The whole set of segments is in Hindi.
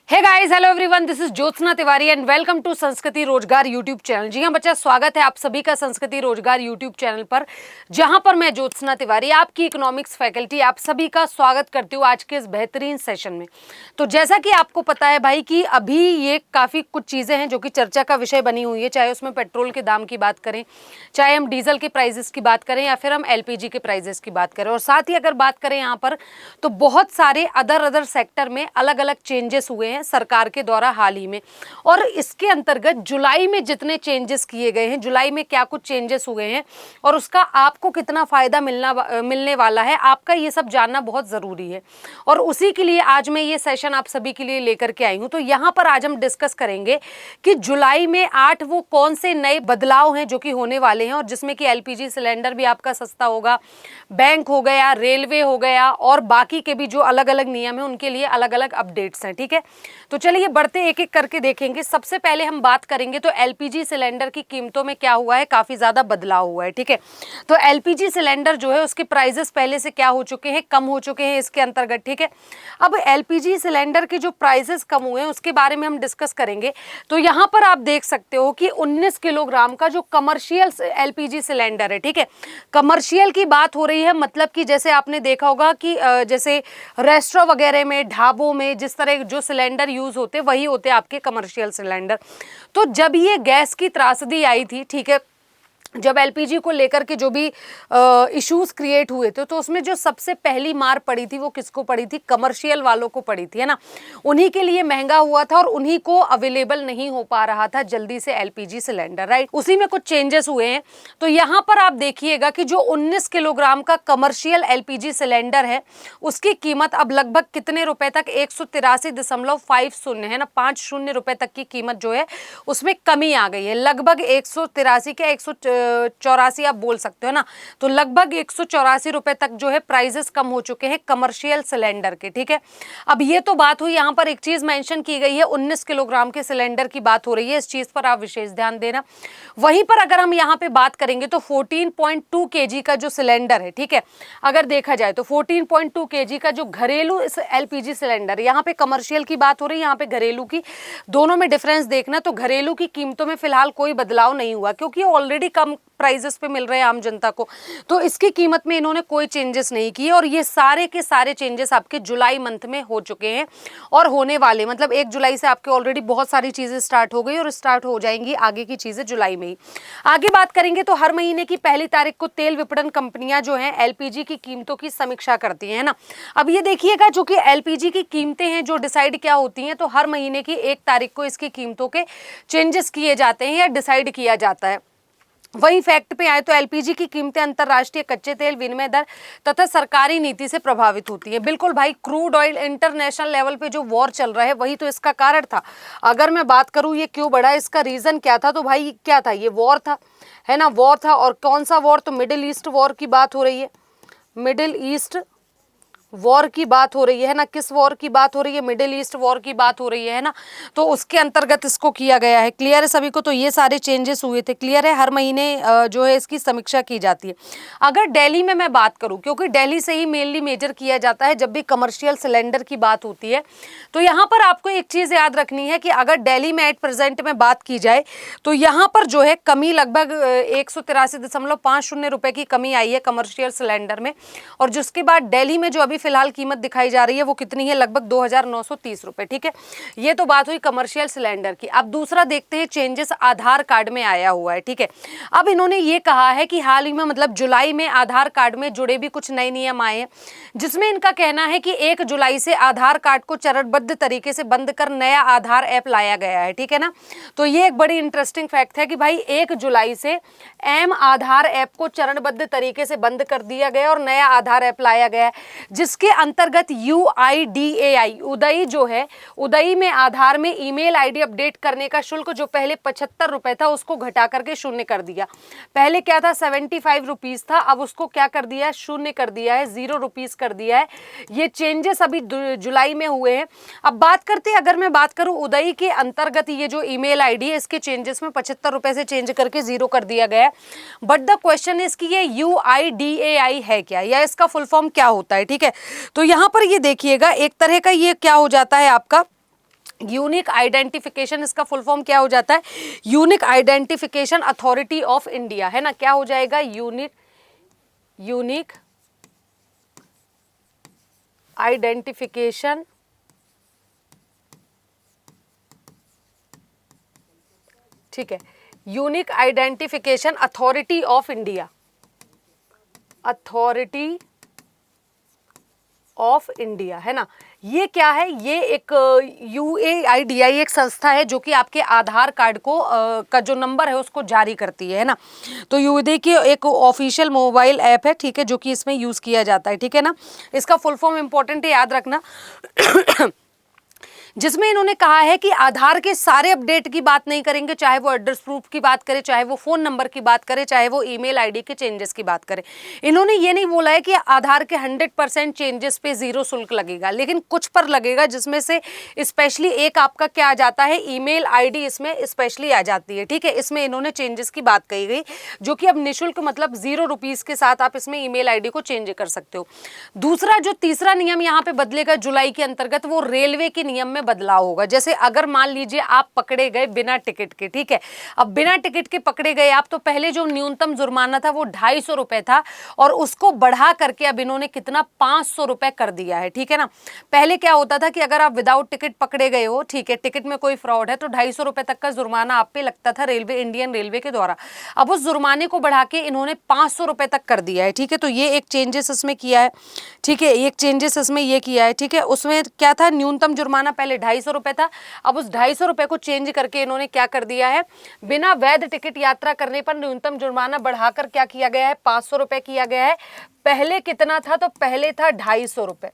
Hey guys, hello everyone, this is Jyotsna Tiwari and welcome to Sanskriti Rozgar YouTube channel. जी हाँ बच्चा, स्वागत है आप सभी का संस्कृति रोजगार यूट्यूब चैनल पर, जहां पर मैं ज्योत्सना तिवारी आपकी इकोनॉमिक्स फैकल्टी आप सभी का स्वागत करती हूँ आज के इस बेहतरीन सेशन में। तो जैसा कि आपको पता है भाई कि अभी ये काफ़ी कुछ चीज़ें हैं जो कि चर्चा का विषय बनी हुई है, चाहे उसमें पेट्रोल के दाम की बात करें, चाहे हम डीजल के प्राइजेस की बात करें या फिर हम LPG के प्राइजेस की बात करें। और साथ ही अगर बात करें यहाँ पर तो बहुत सारे अदर सेक्टर में अलग अलग चेंजेस हुए हैं सरकार के द्वारा हाल ही में। और इसके अंतर्गत जुलाई में जितने चेंजेस किए गए हैं, जुलाई में क्या कुछ चेंजेस हुए हैं और उसका आपको कितना फायदा मिलने वाला है, आपका ये सब जानना बहुत जरूरी है। और उसी के लिए आज मैं ये सेशन आप सभी के लिए लेकर के आई हूं। तो यहाँ पर आज हम डिस्कस करेंगे कि जुलाई में 8 वो कौन से नए बदलाव हैं जो कि होने वाले हैं, और जिसमें कि LPG सिलेंडर भी आपका सस्ता होगा, बैंक हो गया, रेलवे हो गया, और बाकी के भी जो अलग अलग नियम है उनके लिए अलग अलग अपडेट्स हैं। ठीक है, तो चलिए बढ़ते एक एक करके देखेंगे। सबसे पहले हम बात करेंगे तो LPG सिलेंडर की कीमतों में क्या हुआ है, काफी ज्यादा बदलाव हुआ है। ठीक है, तो LPG सिलेंडर जो है उसके प्राइजेस पहले से क्या हो चुके हैं, कम हो चुके हैं इसके अंतर्गत। ठीक है, अब LPG सिलेंडर के जो प्राइजेस कम हुए हैं उसके बारे में हम डिस्कस करेंगे। तो यहाँ पर आप देख सकते हो कि 19 किलोग्राम का जो कमर्शियल LPG सिलेंडर है, ठीक है, कमर्शियल की बात हो रही है, मतलब कि जैसे आपने देखा होगा कि जैसे रेस्टोरेंट वगैरह में, ढाबों में जिस तरह जो सिलेंडर यूज होते वही होते आपके कमर्शियल सिलेंडर। तो जब ये गैस की त्रासदी आई थी, ठीक है, जब LPG को लेकर के जो भी इश्यूज क्रिएट हुए थे, तो उसमें जो सबसे पहली मार पड़ी थी वो किसको पड़ी थी, कमर्शियल वालों को पड़ी थी, है ना। उन्हीं के लिए महंगा हुआ था और उन्हीं को अवेलेबल नहीं हो पा रहा था जल्दी से LPG सिलेंडर, राइट। उसी में कुछ चेंजेस हुए हैं। तो यहाँ पर आप देखिएगा कि जो 19 किलोग्राम का कमर्शियल LPG सिलेंडर है उसकी कीमत अब लगभग कितने रुपए तक, 183.50 है ना, 50 रुपए तक की कीमत जो है उसमें कमी आ गई है। लगभग 183 के 184 आप बोल सकते हो ना, तो लगभग 184 रुपए तक जो है प्राइजेस कम हो चुके हैं कमर्शियल सिलेंडर के। ठीक है, अब ये तो बात हुई, यहाँ पर एक चीज मेंशन की गई है, 19 किलोग्राम के सिलेंडर की बात हो रही है, इस चीज पर आप विशेष ध्यान देना। वहीं पर अगर हम यहाँ पे बात करेंगे तो 14.2 kg का जो सिलेंडर है, ठीक है, अगर देखा जाए तो 14.2 kg का जो घरेलू LPG सिलेंडर, यहाँ पे कमर्शियल की बात हो रही है, यहाँ पे घरेलू की, दोनों में डिफरेंस देखना। तो घरेलू की कीमतों में फिलहाल कोई बदलाव नहीं हुआ क्योंकि ऑलरेडी कम प्राइजेस पे मिल रहे हैं आम जनता को, तो इसकी कीमत में इन्होंने कोई चेंजेस नहीं किए। और ये सारे के सारे चेंजेस आपके जुलाई मंथ में हो चुके हैं और होने वाले, मतलब 1 जुलाई से आपके ऑलरेडी बहुत सारी चीजें स्टार्ट हो गई और स्टार्ट हो जाएंगी आगे की चीजें जुलाई में ही। आगे बात करेंगे तो हर महीने की पहली तारीख को तेल विपणन कंपनियां जो हैं LPG की कीमतों की समीक्षा करती हैं, है ना। अब ये देखिएगा, जो कि LPG की कीमतें हैं जो डिसाइड क्या होती हैं, तो हर महीने की 1 तारीख को इसकी कीमतों के चेंजेस किए जाते हैं या डिसाइड किया जाता है। वही फैक्ट पे आए तो LPG की कीमतें अंतरराष्ट्रीय कच्चे तेल विनिमय दर तथा सरकारी नीति से प्रभावित होती है। बिल्कुल भाई, क्रूड ऑयल इंटरनेशनल लेवल पे जो वॉर चल रहा है वही तो इसका कारण था। अगर मैं बात करूं ये क्यों बढ़ा, इसका रीजन क्या था, तो भाई क्या था, ये वॉर था, है ना, वॉर था। और कौन सा वॉर, तो मिडिल ईस्ट वॉर की बात हो रही है, मिडिल ईस्ट वॉर की बात हो रही है ना। किस वॉर की बात हो रही है, मिडिल ईस्ट वॉर की बात हो रही है ना। तो उसके अंतर्गत इसको किया गया है। क्लियर है सभी को, तो ये सारे चेंजेस हुए थे। क्लियर है, हर महीने जो है इसकी समीक्षा की जाती है। अगर दिल्ली में मैं बात करूं, क्योंकि दिल्ली से ही मेनली मेजर किया जाता है जब भी कमर्शियल सिलेंडर की बात होती है, तो यहाँ पर आपको एक चीज याद रखनी है कि अगर दिल्ली में एट प्रेजेंट में बात की जाए तो यहाँ पर जो है कमी लगभग 183.50 रुपए की कमी आई है कमर्शियल सिलेंडर में। और जिसके बाद दिल्ली में जो अभी फिलहाल कीमत दिखाई जा रही है वो कितनी है, लगभग 2930 रुपए। ठीक है, ये तो बात हुई कमर्शियल सिलेंडर की। अब दूसरा देखते हैं चेंजेस आधार कार्ड में आया हुआ है। ठीक है, अब इन्होंने ये कहा है कि हाल ही में, मतलब जुलाई में आधार कार्ड में जुड़े भी कुछ नए नियम आए हैं, जिसमें इनका कहना है कि 1 जुलाई से आधार कार्ड को चरणबद्ध तरीके से बंद कर नया आधार ऐप लाया गया है। ठीक है ना, तो ये एक बड़ी इंटरेस्टिंग फैक्ट है कि भाई 1 जुलाई से एम आधार ऐप को चरणबद्ध तरीके से बंद कर दिया गया और नया आधार ऐप लाया गया है, जिसके अंतर्गत UIDAI उदयी जो है, उदयी में आधार में ईमेल आईडी अपडेट करने का शुल्क जो पहले 75 रुपए था उसको घटा करके 0 कर दिया। पहले क्या था, 75 रुपीज था, अब उसको क्या कर दिया है, 0 कर दिया है, 0 रुपीज कर दिया है। ये चेंजेस अभी जुलाई में हुए हैं। अब बात करते हैं, अगर मैं बात करूं उदयी के अंतर्गत ये जो ईमेल आईडी है इसके चेंजेस में 75 रुपए से चेंज करके 0 कर दिया गया है। बट द क्वेश्चन इज कि ये UIDAI है क्या, या इसका फुल फॉर्म क्या होता है। ठीक है, तो यहाँ पर ये देखिएगा, एक तरह का ये क्या हो जाता है आपका यूनिक आइडेंटिफिकेशन, इसका फुल फॉर्म क्या हो जाता है? Unique identification authority of India, है ना, क्या हो जाएगा? यूनिक आइडेंटिफिकेशन ठीक है, unique identification authority of India, authority of India, है ना। ये क्या है? ये एक UAIDI एक संस्था है जो कि आपके आधार कार्ड को का जो नंबर है उसको जारी करती है ना। तो ये देखिए एक ऑफिशियल मोबाइल ऐप है, ठीक है, जो कि इसमें यूज किया जाता है, ठीक है ना। इसका फुल फॉर्म इंपॉर्टेंट है, याद रखना जिसमें इन्होंने कहा है कि आधार के सारे अपडेट की बात नहीं करेंगे, चाहे वो एड्रेस प्रूफ की बात करें, चाहे वो फोन नंबर की बात करें, चाहे वो ईमेल आईडी के चेंजेस की बात करें। इन्होंने ये नहीं बोला है कि आधार के 100% चेंजेस पे जीरो शुल्क लगेगा, लेकिन कुछ पर लगेगा, जिसमें से स्पेशली एक आपका क्या आ जाता है? ईमेल आईडी इसमें स्पेशली आ जाती है, ठीक है। इसमें इन्होंने चेंजेस की बात कही गई, जो कि अब निःशुल्क मतलब ₹0 के साथ आप इसमें ईमेल आईडी को चेंज कर सकते हो। दूसरा जो तीसरा नियम यहाँ पे बदलेगा जुलाई के अंतर्गत, वो रेलवे के नियम में बदलाव होगा। जैसे अगर मान लीजिए आप पकड़े गए बिना टिकट के, ठीक है, अब बिना टिकट के पकड़े गए आप, तो पहले जो न्यूनतम जुर्माना था वो 250 रुपए था, और उसको बढ़ा करके अब इन्होंने कितना 500 रुपए कर दिया है, ठीक है ना। पहले क्या होता था कि अगर आप विदाउट टिकट पकड़े गए हो, ठीक है, टिकट में कोई फ्रॉड है, तो 250 रुपए तक का जुर्माना आप पे लगता था रेलवे, इंडियन रेलवे के द्वारा। अब उस जुर्माने को बढ़ा के इन्होंने 500 रुपए तक कर दिया है, ठीक है। तो ये एक चेंजेस इसमें किया है, ठीक है, एक चेंजेस इसमें ये किया है, ठीक है। उसमें क्या था? न्यूनतम जुर्माना पहले 250 रुपए था, अब उस 250 रुपए को चेंज करके इन्होंने क्या कर दिया है? बिना वैध टिकट यात्रा करने पर न्यूनतम जुर्माना बढ़ाकर क्या किया गया है? 500 रुपए किया गया है। पहले कितना था? तो पहले था 250 रुपए,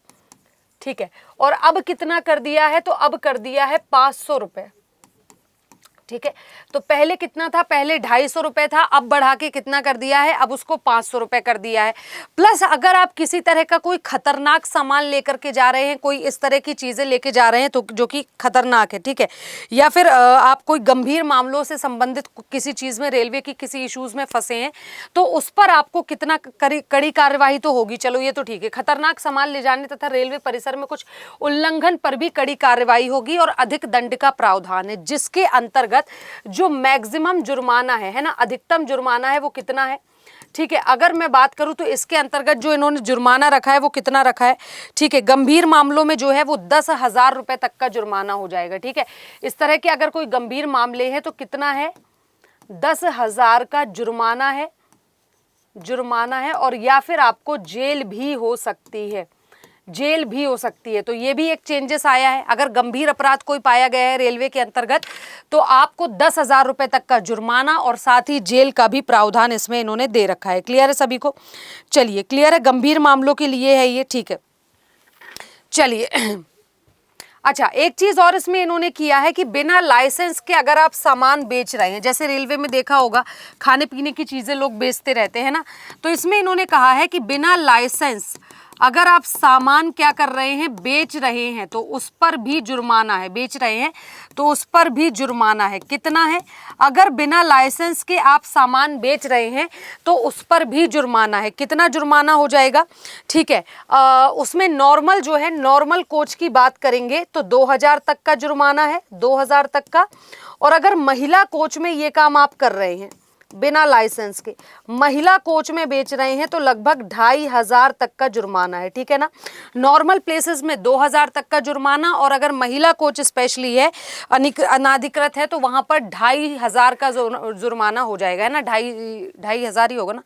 ठीक है, और अब कितना कर दिया है? तो अब कर दिया है 500 रुपए, ठीक है। तो पहले कितना था? पहले 250 रुपए था, अब बढ़ा के कितना कर दिया है? अब उसको 500 रुपए कर दिया है। प्लस अगर आप किसी तरह का कोई खतरनाक सामान लेकर के जा रहे हैं, कोई इस तरह की चीजें लेके जा रहे हैं तो जो कि खतरनाक है, ठीक है, या फिर आप कोई गंभीर मामलों से संबंधित किसी चीज में, रेलवे की किसी इश्यूज में फंसे हैं, तो उस पर आपको कितना कड़ी कार्यवाही तो होगी, चलो ये तो ठीक है। खतरनाक सामान ले जाने तथा रेलवे परिसर में कुछ उल्लंघन पर भी कड़ी कार्यवाही होगी और अधिक दंड का प्रावधान है, जिसके अंतर्गत जो मैक्सिमम जुर्माना है ना, अधिकतम जुर्माना है वो कितना है, ठीक है। अगर मैं बात करूं तो इसके अंतर्गत जो इन्होंने जुर्माना रखा है वो कितना रखा है, ठीक है, गंभीर मामलों में जो है वो 10,000 रुपए तक का जुर्माना हो जाएगा, ठीक है। इस तरह के अगर कोई गंभीर मामले हैं तो कितना है? 10,000 का जुर्माना है, और या फिर आपको जेल भी हो सकती है, जेल भी हो सकती है। तो ये भी एक चेंजेस आया है। अगर गंभीर अपराध कोई पाया गया है रेलवे के अंतर्गत, तो आपको 10,000 रुपए तक का जुर्माना और साथ ही जेल का भी प्रावधान इसमें इन्होंने दे रखा है। क्लियर है सभी को? चलिए, क्लियर है, गंभीर मामलों के लिए है ये, ठीक है। चलिए अच्छा, एक चीज और इसमें इन्होंने किया है कि बिना लाइसेंस के अगर आप सामान बेच रहे हैं, जैसे रेलवे में देखा होगा खाने पीने की चीजें लोग बेचते रहते हैं ना, तो इसमें इन्होंने कहा है कि बिना लाइसेंस अगर आप सामान क्या कर रहे हैं? बेच रहे हैं, तो उस पर भी जुर्माना है। बेच रहे हैं तो उस पर भी जुर्माना है। कितना है? अगर बिना लाइसेंस के आप सामान बेच रहे हैं तो उस पर भी जुर्माना है। कितना जुर्माना हो जाएगा? ठीक है, उसमें नॉर्मल जो है, नॉर्मल कोच की बात करेंगे तो 2,000 तक का जुर्माना है, 2,000 तक का। और अगर महिला कोच में ये काम आप कर रहे हैं बिना लाइसेंस के, महिला कोच में बेच रहे हैं, तो लगभग 2,500 तक का जुर्माना है, ठीक है ना। नॉर्मल प्लेसेस में 2,000 तक का जुर्माना, और अगर महिला कोच स्पेशली है, अनाधिकृत है, तो वहां पर 2,500 का जुर्माना हो जाएगा, है ना। 2,500 ही होगा ना,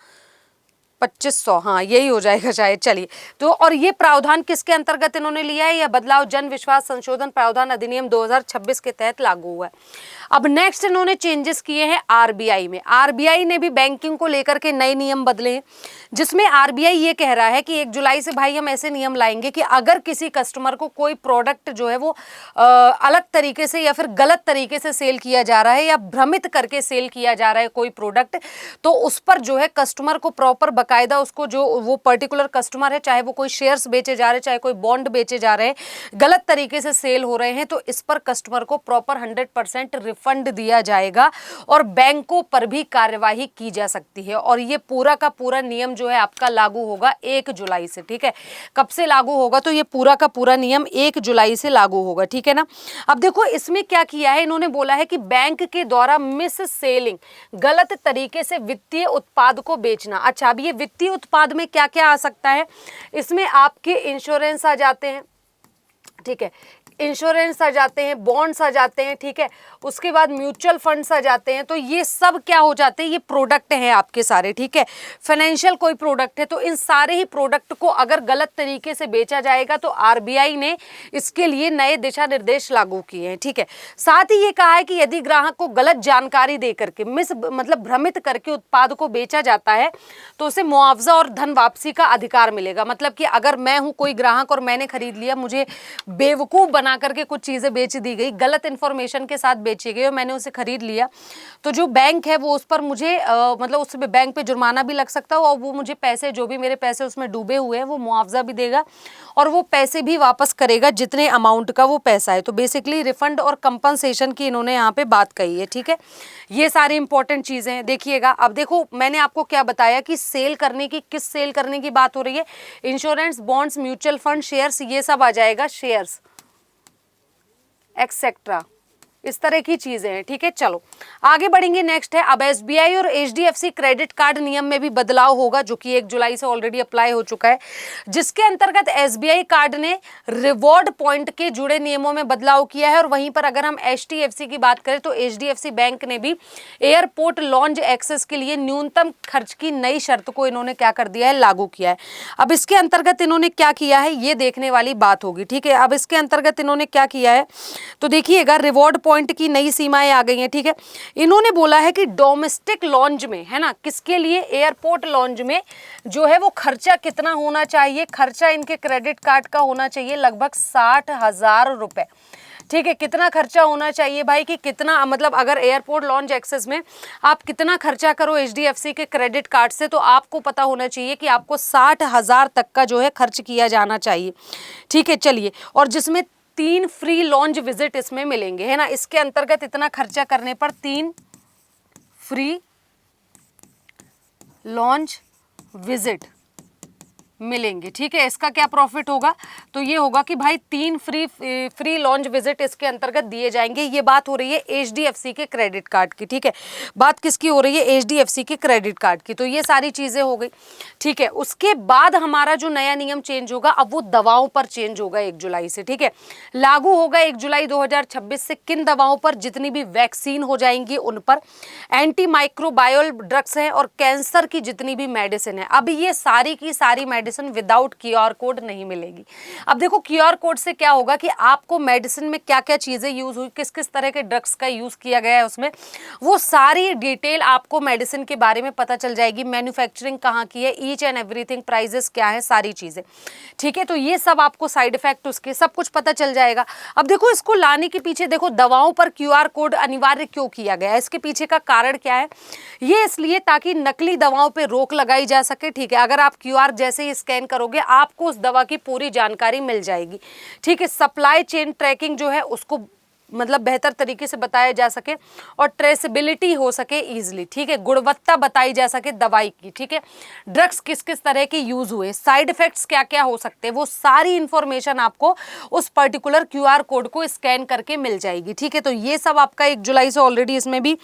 2,500, हाँ यही हो जाएगा शायद। चलिए, तो और ये प्रावधान किसके अंतर्गत इन्होंने लिया है? यह बदलाव जन विश्वास संशोधन प्रावधान अधिनियम 2026 के तहत लागू हुआ है। अब नेक्स्ट इन्होंने चेंजेस किए हैं आरबीआई में। आरबीआई ने भी बैंकिंग को लेकर के नए नियम बदले हैं, जिसमें आरबीआई ये कह रहा है कि 1 जुलाई से भाई हम ऐसे नियम लाएंगे कि अगर किसी कस्टमर को कोई प्रोडक्ट जो है वो अलग तरीके से या फिर गलत तरीके से सेल किया जा रहा है या भ्रमित करके सेल किया जा रहा है कोई प्रोडक्ट, तो उस पर जो है कस्टमर को प्रॉपर बाकायदा उसको जो वो पर्टिकुलर कस्टमर है, चाहे वो कोई शेयर्स बेचे जा रहे हैं, चाहे कोई बॉन्ड बेचे जा रहे हैं, गलत तरीके से सेल हो रहे हैं, तो इस पर कस्टमर को प्रॉपर 100% रिफंड दिया जाएगा और बैंकों पर भी कार्यवाही की जा सकती है। और ये पूरा का पूरा नियम जो है आपका लागू होगा 1 जुलाई से। ठीक है, कब से लागू होगा? तो ये पूरा का पूरा नियम 1 जुलाई से लागू होगा। ठीक है ना। अब देखो इसमें क्या किया है, इन्होंने बोला है कि बैंक के द्वारा मिस सेलिंग, गलत तरीके से वित्तीय उत्पाद को बेचना। अच्छा, अब ये वित्तीय उत्पाद में क्या क्या आ सकता है? इसमें आपके इंश्योरेंस आ जाते हैं, ठीक है, इंश्योरेंस आ जाते हैं, बॉन्ड्स आ जाते हैं, ठीक है, उसके बाद म्यूचुअल फंड्स आ जाते हैं। तो ये सब क्या हो जाते हैं? ये प्रोडक्ट हैं आपके सारे। ठीक है, फाइनेंशियल कोई प्रोडक्ट है, तो इन सारे ही प्रोडक्ट को अगर गलत तरीके से बेचा जाएगा तो आरबीआई ने इसके लिए नए दिशा निर्देश लागू किए हैं। ठीक है, साथ ही ये कहा है कि यदि ग्राहक को गलत जानकारी दे करके मतलब भ्रमित करके उत्पाद को बेचा जाता है तो उसे मुआवजा और धन वापसी का अधिकार मिलेगा। मतलब कि अगर मैं हूं कोई ग्राहक और मैंने खरीद लिया, मुझे बेवकूफ बना करके कुछ चीजें बेच दी गई, गलत इंफॉर्मेशन के साथ बेची गई और मैंने उसे खरीद लिया, तो जो बैंक है वो उस पर मुझे मतलब उस बैंक पे जुर्माना भी लग सकता है और वो मुझे पैसे, जो भी मेरे पैसे उसमें डूबे हुए हैं, वो मुआवजा भी देगा और वो पैसे भी वापस करेगा जितने अमाउंट का वो पैसा है। तो बेसिकली रिफंड और कंपनसेशन की इन्होंने यहाँ पे बात कही है। ठीक है, ये सारी इंपॉर्टेंट चीजें हैं। देखिएगा, अब देखो मैंने आपको क्या बताया कि सेल करने की, किस सेल करने की बात हो रही है? Insurance, bonds, mutual fund, shares, ये सब आ जाएगा, शेयर्स एक्सेट्रा, इस तरह की चीजें हैं। ठीक है, चलो आगे बढ़ेंगे। नेक्स्ट है, अब एसबीआई और एचडीएफसी क्रेडिट कार्ड नियम में भी बदलाव होगा, जो कि 1 जुलाई से ऑलरेडी अप्लाई हो चुका है, जिसके अंतर्गत एसबीआई कार्ड ने रिवॉर्ड पॉइंट के जुड़े नियमों में बदलाव किया है। और वहीं पर अगर हम एचडीएफसी की बात करें तो एचडीएफसी बैंक ने भी एयरपोर्ट लॉन्ज एक्सेस के लिए न्यूनतम खर्च की नई शर्त को इन्होंने क्या कर दिया है? लागू किया है। अब इसके अंतर्गत इन्होंने क्या किया है, ये देखने वाली बात होगी। ठीक है, अब इसके अंतर्गत इन्होंने क्या किया है तो देखिएगा, रिवॉर्ड पॉइंट की नई सीमाएं आ गई हैं। ठीक है, इन्होंने बोला है कि डोमेस्टिक लॉन्ज में, है ना, किसके लिए? एयरपोर्ट लॉन्ज में जो है वो खर्चा कितना होना चाहिए? खर्चा इनके क्रेडिट कार्ड का होना चाहिए लगभग 60,000 रुपए। ठीक है, कितना खर्चा होना चाहिए भाई? कि कितना, मतलब अगर एयरपोर्ट लॉन्ज एक्सेस में आप कितना खर्चा करो एचडीएफसी के क्रेडिट कार्ड से, तो आपको पता होना चाहिए कि आपको 60,000 तक का जो है खर्च किया जाना चाहिए। ठीक है, चलिए, और जिसमें 3 फ्री लॉन्च विजिट इसमें मिलेंगे, है ना। इसके अंतर्गत इतना खर्चा करने पर 3 फ्री लॉन्च विजिट मिलेंगे। ठीक है, इसका क्या प्रॉफिट होगा? तो ये होगा कि भाई 3 फ्री लॉन्च विजिट इसके अंतर्गत दिए जाएंगे। ये बात हो रही है एचडीएफसी के क्रेडिट कार्ड की। ठीक है, बात किसकी हो रही है? एचडीएफसी के क्रेडिट कार्ड की। तो ये सारी चीजें हो गई। ठीक है, उसके बाद हमारा जो नया नियम चेंज होगा, अब वो दवाओं पर चेंज होगा 1 जुलाई से। ठीक है, लागू होगा 1 जुलाई 2026 से। किन दवाओं पर? जितनी भी वैक्सीन हो जाएंगी उन पर, एंटी माइक्रोबायल ड्रग्स हैं और कैंसर की जितनी भी मेडिसिन है। अब ये सारी की सारी मेडिसिन विदाउट क्यूआर कोड नहीं मिलेगी। अब देखो क्यूआर कोड से क्या होगा कि आपको मेडिसिन में क्या क्या चीजें यूज हुई, किस किस तरह के ड्रग्स का यूज किया गया है उसमें, वो सारी डिटेल आपको मेडिसिन के बारे में पता चल जाएगी। मैन्युफैक्चरिंग कहाँ की है, ईच एंड एवरीथिंग, प्राइजेस क्या है, सारी चीजें। ठीक है, तो ये सब आपको साइड इफेक्ट उसके सब कुछ पता चल जाएगा। अब देखो इसको लाने के पीछे, देखो दवाओं पर क्यूआर कोड अनिवार्य क्यों किया गया है, इसके पीछे का कारण क्या है? ये इसलिए ताकि नकली दवाओं पर रोक लगाई जा सके। ठीक है, अगर आप क्यूआर जैसे ही स्कैन करोगे आपको उस दवा की पूरी जानकारी मिल जाएगी। ठीक है, सप्लाई चेन ट्रैकिंग जो है उसको मतलब बेहतर तरीके से बताया जा सके और ट्रेसेबिलिटी हो सके इजीली। ठीक है, गुणवत्ता बताई जा सके दवाई की। ठीक है, ड्रग्स किस किस तरह के यूज हुए, साइड इफेक्ट्स क्या क्या हो सकते हैं, वो सारी इंफॉर्मेशन आपको उस पर्टिकुलर क्यूआर कोड को स्कैन करके मिल जाएगी। ठीक है, तो ये सब आपका 1 जुलाई से ऑलरेडी इसमें भी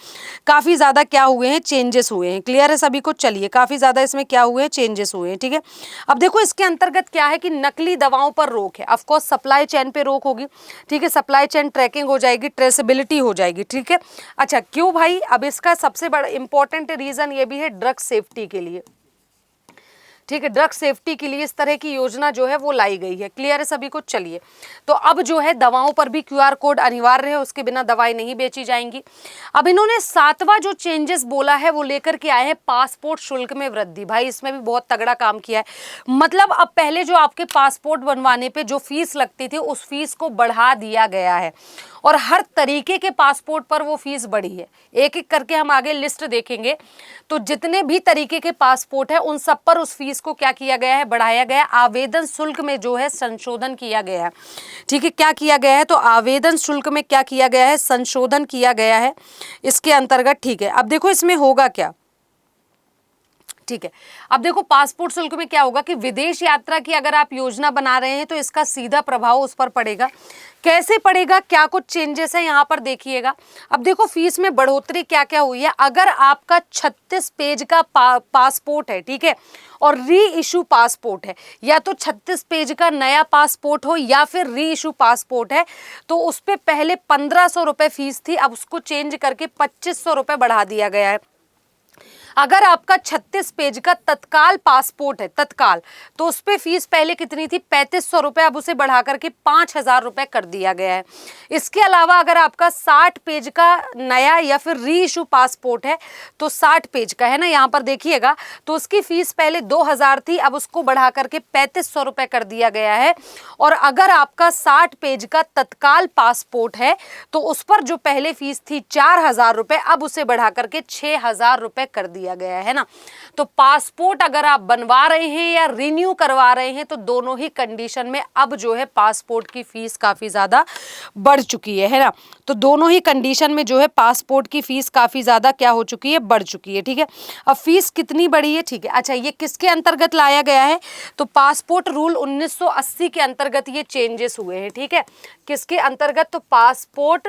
काफी ज्यादा क्या हुए हैं? चेंजेस हुए हैं। क्लियर है सभी को? चलिए, काफी ज्यादा इसमें क्या हुए हैं? चेंजेस हुए हैं। ठीक है, अब देखो इसके अंतर्गत क्या है कि नकली दवाओं पर रोक है। ऑफकोर्स सप्लाई चेन पे रोक होगी। ठीक है, सप्लाई चेन ट्रैकिंग हो जाएगी, ट्रेसेबिलिटी हो जाएगी। ठीक है, अच्छा क्यों भाई? अब इसका सबसे बड़ा इंपॉर्टेंट रीजन ये भी है ड्रग सेफ्टी के लिए। ठीक है, ड्रग सेफ्टी के लिए इस तरह की योजना जो है वो लाई गई है। क्लियर है सभी को? चलिए, तो अब जो है दवाओं पर भी QR कोड अनिवार्य है, उसके बिना दवाई नहीं बेची जाएंगी। अब इन्होंने 7वां जो चेंजेस बोला है वो लेकर के आए हैं पासपोर्ट शुल्क में वृद्धि। भाई इसमें भी बहुत तगड़ा काम किया है। मतलब अब पहले जो आपके पासपोर्ट बनवाने पे जो फीस लगती थी उस फीस को बढ़ा दिया गया है, और हर तरीके के पासपोर्ट पर वो फीस बढ़ी है। एक एक करके हम आगे लिस्ट देखेंगे, तो जितने भी तरीके के पासपोर्ट है उन सब पर उस फीस को क्या किया गया है, बढ़ाया गया है। आवेदन शुल्क में जो है संशोधन किया गया है। ठीक है, क्या किया गया है, तो आवेदन शुल्क में क्या किया गया है, संशोधन किया गया है इसके अंतर्गत। ठीक है, अब देखो इसमें होगा क्या। ठीक है, अब देखो पासपोर्ट शुल्क में क्या होगा कि विदेश यात्रा की अगर आप योजना बना रहे हैं तो इसका सीधा प्रभाव उस पर पड़ेगा। कैसे पड़ेगा, क्या कुछ चेंजेस है यहाँ पर देखिएगा। अब देखो फीस में बढ़ोतरी क्या क्या हुई है। अगर आपका 36 पेज का पासपोर्ट है, ठीक है, और री इशू पासपोर्ट है, या तो 36 पेज का नया पासपोर्ट हो या फिर री इशू पासपोर्ट है, तो उस पर पहले 1500 रुपये फीस थी, अब उसको चेंज करके 2500 रुपये बढ़ा दिया गया है। अगर आपका 36 पेज का तत्काल पासपोर्ट है, तत्काल, तो उस पर फीस पहले कितनी थी, 3500 रुपये, अब उसे बढ़ा करके 5000 रुपये कर दिया गया है। इसके अलावा अगर आपका 60 पेज का नया या फिर री इशू पासपोर्ट है, तो 60 पेज का है ना, यहाँ पर देखिएगा, तो उसकी फीस पहले 2000 थी, अब उसको बढ़ा करके 3500 रुपये कर दिया गया है। और अगर आपका 60 पेज का तत्काल पासपोर्ट है, तो उस पर जो पहले फीस थी 4000 रुपये, अब उसे बढ़ा करके 6000 रुपये कर दिया गया है ना। तो पासपोर्ट अगर आप बनवा रहे हैं या रिन्यू करवा रहे हैं, तो दोनों ही कंडीशन में अब जो है पासपोर्ट की फीस काफी ज्यादा बढ़ चुकी है ना। तो दोनों ही कंडीशन में जो है पासपोर्ट की फीस काफी ज्यादा क्या हो चुकी है, बढ़ चुकी है। ठीक है, अब फीस कितनी बढ़ी है, ठीक है, अच्छा ये किसके अंतर्गत लाया गया है, तो पासपोर्ट रूल 1980 के अंतर्गत ये चेंजेस हुए हैं। ठीक है, किसके अंतर्गत, तो पासपोर्ट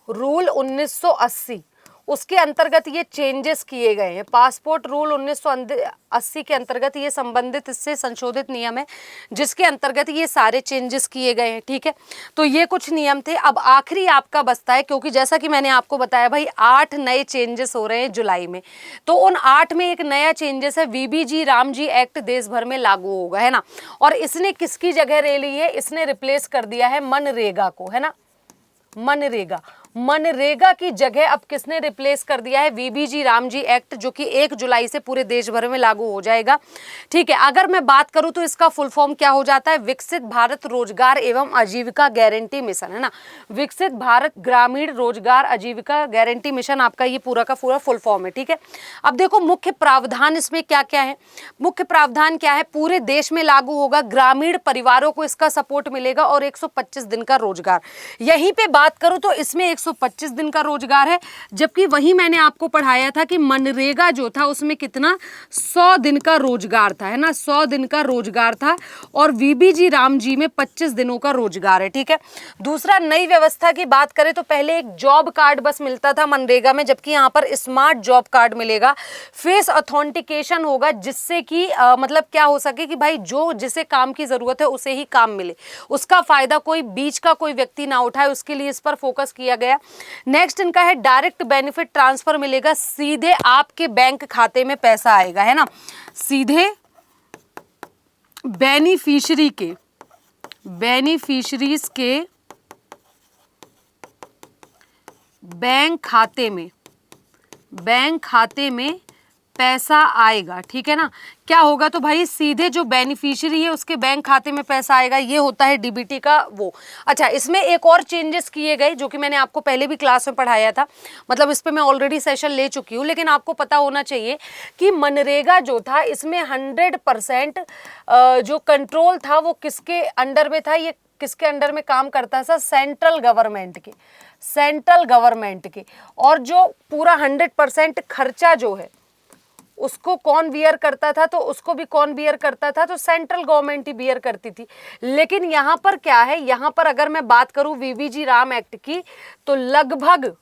रूल 1980, उसके अंतर्गत ये चेंजेस किए गए हैं। पासपोर्ट रूल 1980 के अंतर्गत ये संबंधित इससे संशोधित नियम है, जिसके अंतर्गत ये सारे चेंजेस किए गए हैं। ठीक है, तो ये कुछ नियम थे। अब आखिरी आपका बचता है, क्योंकि जैसा कि मैंने आपको बताया भाई 8 नए चेंजेस हो रहे हैं जुलाई में, तो उन 8 में एक नया चेंजेस है, VBG रामजी एक्ट देश भर में लागू होगा, है ना। और इसने किसकी जगह ले ली है, इसने रिप्लेस कर दिया है मनरेगा को, है ना। मनरेगा की जगह अब किसने रिप्लेस कर दिया है, VBG रामजी एक्ट, जो कि 1 जुलाई से पूरे देश भर में लागू हो जाएगा। ठीक है, अगर मैं बात करूं तो इसका फुल फॉर्म क्या हो जाता है, विकसित भारत रोजगार एवं आजीविका गारंटी मिशन, है ना। विकसित भारत ग्रामीण रोजगार आजीविका गारंटी मिशन आपका ये पूरा का पूरा फुल फॉर्म है। ठीक है, अब देखो मुख्य प्रावधान इसमें क्या क्या है। मुख्य प्रावधान क्या है, पूरे देश में लागू होगा, ग्रामीण परिवारों को इसका सपोर्ट मिलेगा, और 125 दिन का रोजगार। यहीं पे बात करूं तो इसमें 125 दिन का रोजगार है, जबकि वही मैंने आपको पढ़ाया था कि मनरेगा जो था उसमें कितना 100 दिन का रोजगार था, है ना, 100 दिन का रोजगार था, और VBG रामजी में 25 दिनों का रोजगार है। ठीक है, दूसरा नई व्यवस्था की बात करें तो पहले एक जॉब कार्ड बस मिलता था मनरेगा में, जबकि यहाँ पर स्मार्ट जॉब कार्ड मिलेगा। फेस ऑथेंटिकेशन होगा, जिससे कि मतलब क्या हो सके कि भाई जो जिसे काम की जरूरत है उसे ही काम मिले, उसका फायदा कोई बीच का कोई व्यक्ति ना उठाए, उसके लिए इस पर फोकस किया गया। नेक्स्ट इनका है डायरेक्ट बेनिफिट ट्रांसफर मिलेगा, सीधे आपके बैंक खाते में पैसा आएगा, है ना, सीधे बेनिफिशरीज के बैंक खाते में पैसा आएगा। ठीक है ना, क्या होगा, तो भाई सीधे जो बेनिफिशियरी है उसके बैंक खाते में पैसा आएगा, ये होता है DBT का वो। अच्छा, इसमें एक और चेंजेस किए गए जो कि मैंने आपको पहले भी क्लास में पढ़ाया था, मतलब इस पे मैं ऑलरेडी सेशन ले चुकी हूँ, लेकिन आपको पता होना चाहिए कि मनरेगा जो था इसमें 100% जो कंट्रोल था वो किसके अंडर में था, ये किसके अंडर में काम करता था, सेंट्रल गवर्नमेंट के। और जो पूरा 100% खर्चा जो है उसको कौन बियर करता था, तो उसको भी कौन बियर करता था, तो सेंट्रल गवर्नमेंट ही बियर करती थी। लेकिन यहाँ पर क्या है, यहाँ पर अगर मैं बात करूं VBG राम एक्ट की, तो लगभग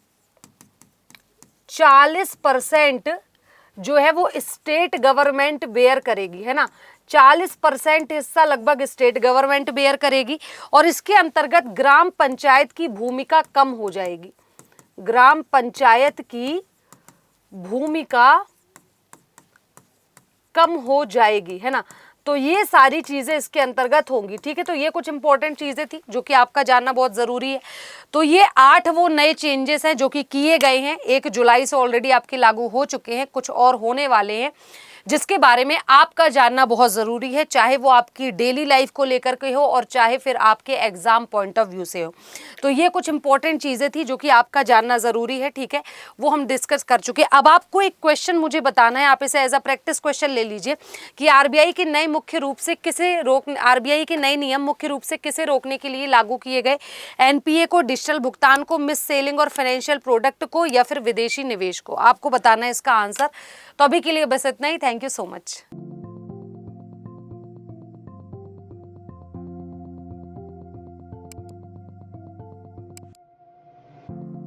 40% जो है वो स्टेट गवर्नमेंट बेयर करेगी, है ना, 40% हिस्सा लगभग स्टेट गवर्नमेंट बेयर करेगी। और इसके अंतर्गत ग्राम पंचायत की भूमिका कम हो जाएगी, ग्राम पंचायत की भूमिका कम हो जाएगी, है ना। तो ये सारी चीज़ें इसके अंतर्गत होंगी, ठीक है। तो ये कुछ इंपॉर्टेंट चीज़ें थी जो कि आपका जानना बहुत ज़रूरी है। तो ये 8 वो नए चेंजेस हैं जो कि किए गए हैं, 1 जुलाई से ऑलरेडी आपके लागू हो चुके हैं, कुछ और होने वाले हैं, जिसके बारे में आपका जानना बहुत ज़रूरी है, चाहे वो आपकी डेली लाइफ को लेकर के हो और चाहे फिर आपके एग्जाम पॉइंट ऑफ व्यू से हो। तो ये कुछ इंपॉर्टेंट चीज़ें थी जो कि आपका जानना ज़रूरी है, ठीक है, वो हम डिस्कस कर चुके हैं। अब आपको एक क्वेश्चन मुझे बताना है, आप इसे एज अ प्रैक्टिस क्वेश्चन ले लीजिए कि आरबीआई के नए मुख्य रूप से आरबीआई के नए नियम मुख्य रूप से किसे रोकने के लिए लागू किए गए? एनपीए को, डिजिटल भुगतान को, मिस सेलिंग और फाइनेंशियल प्रोडक्ट को, या फिर विदेशी निवेश को? आपको बताना है इसका आंसर। तो अभी के लिए बस इतना ही। Thank you so much.